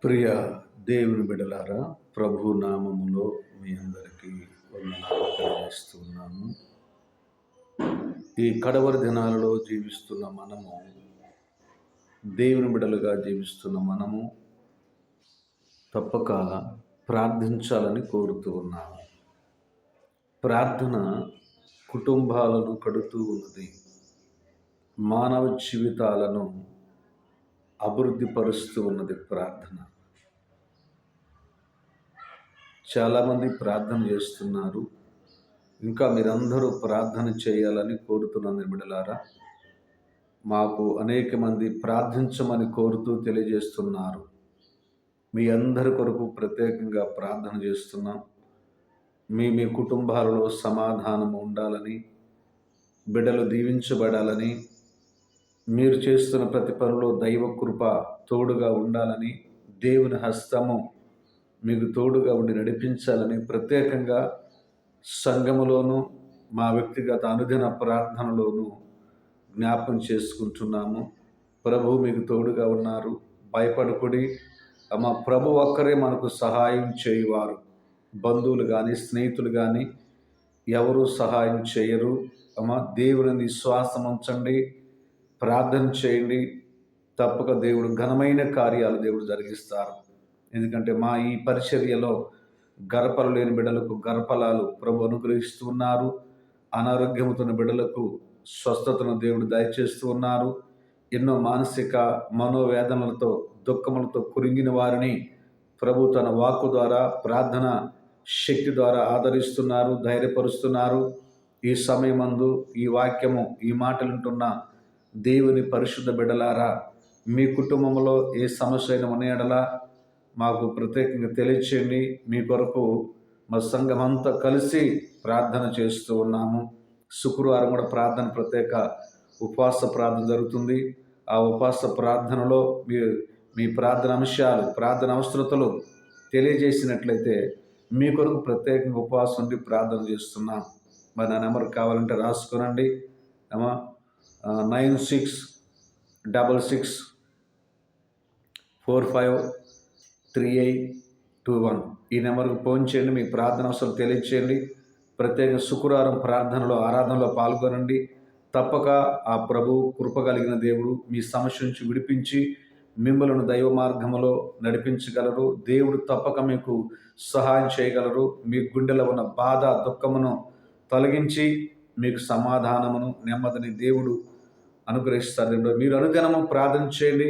ప్రియ దేవుని బిడలారా, ప్రభు నామములో మీ అందరికీ వందనాలు తెలియజేస్తున్నాను. ఈ కడవరి దినాలలో జీవిస్తున్న మనము, దేవుని బిడలుగా జీవిస్తున్న మనము తప్పక ప్రార్థించాలని కోరుతూ ఉన్నాము. ప్రార్థన కుటుంబాలను కడుతూ ఉన్నది. మానవ జీవితాలను అభివృద్ధి పరుస్తూ ఉన్నది ప్రార్థన. చాలామంది ప్రార్థన చేస్తున్నారు. ఇంకా మీరందరూ ప్రార్థన చేయాలని కోరుతున్నాను బిడ్డలారా. మాకు అనేక మంది ప్రార్థించమని కోరుతూ తెలియజేస్తున్నారు. మీ అందరి కొరకు ప్రత్యేకంగా ప్రార్థన చేస్తున్నాం. మీ కుటుంబాలలో సమాధానం ఉండాలని, బిడ్డలు దీవించబడాలని, మీరు చేస్తున్న ప్రతి పనిలో దైవ కృప తోడుగా ఉండాలని, దేవుని హస్తము మీకు తోడుగా ఉండి నడిపించాలని ప్రత్యేకంగా సంఘములోను మా వ్యక్తిగత అనుదిన ప్రార్థనలోను జ్ఞాపకం చేసుకుంటున్నాము. ప్రభు మీకు తోడుగా ఉన్నారు. భయపడకుడి. మా ప్రభు ఒక్కరే మనకు సహాయం చేయువారు. బంధువులు కానీ, స్నేహితులు కానీ ఎవరు సహాయం చేయరు. దేవుని విశ్వాసం ఉంచండి, ప్రార్థన చేయండి. తప్పక దేవుడు ఘనమైన కార్యాలు దేవుడు జరిగిస్తారు. ఎందుకంటే మా ఈ పరిచర్యలో గర్భఫలం లేని బిడ్డలకు గర్భఫలాలు ప్రభు అనుగ్రహిస్తూ ఉన్నారు. అనారోగ్యంతో బిడ్డలకు స్వస్థతను దేవుడు దయచేస్తూ ఉన్నారు. ఎన్నో మానసిక మనోవేదనలతో దుఃఖములతో కురింగిన వారిని ప్రభు తన వాక్కు ద్వారా, ప్రార్థన శక్తి ద్వారా ఆదరిస్తున్నారు, ధైర్యపరుస్తున్నారు. ఈ సమయమందు ఈ వాక్యము, ఈ మాటలు వింటున్న దేవుని పరిశుద్ధ బిడ్డలారా, మీ కుటుంబంలో ఏ సమస్య అయినా ఉన్న ఎడల మాకు ప్రత్యేకంగా తెలియచేయండి. మీ కొరకు మా సంఘం అంతా కలిసి ప్రార్థన చేస్తూ ఉన్నాము. శుక్రవారం కూడా ప్రార్థన, ప్రత్యేక ఉపవాస ప్రార్థన జరుగుతుంది. ఆ ఉపవాస ప్రార్థనలో మీ ప్రార్థన అంశాలు, ప్రార్థన అవసరతలు తెలియజేసినట్లయితే మీ కొరకు ప్రత్యేకంగా ఉపవాసం ఉండి ప్రార్థన చేస్తున్నాం. మరి నా నెంబర్ కావాలంటే రాసుకోనండి. 9666453821 ఈ నెంబర్కు ఫోన్ చేయండి. మీ ప్రార్థన అవసరం తెలియచేయండి. ప్రత్యేక శుక్రవారం ప్రార్థనలో, ఆరాధనలో పాల్గొనండి. తప్పక ఆ ప్రభు కృప కలిగిన దేవుడు మీ సమస్య నుంచి విడిపించి మిమ్మలను దైవ మార్గములో నడిపించగలరు. దేవుడు తప్పక మీకు సహాయం చేయగలరు. మీ గుండెలో ఉన్న బాధ, దుఃఖమును తొలగించి మీకు సమాధానమును, నెమ్మదిని దేవుడు అనుగ్రహిస్తారు. మీరు అనుదినము ప్రార్థన చేయండి.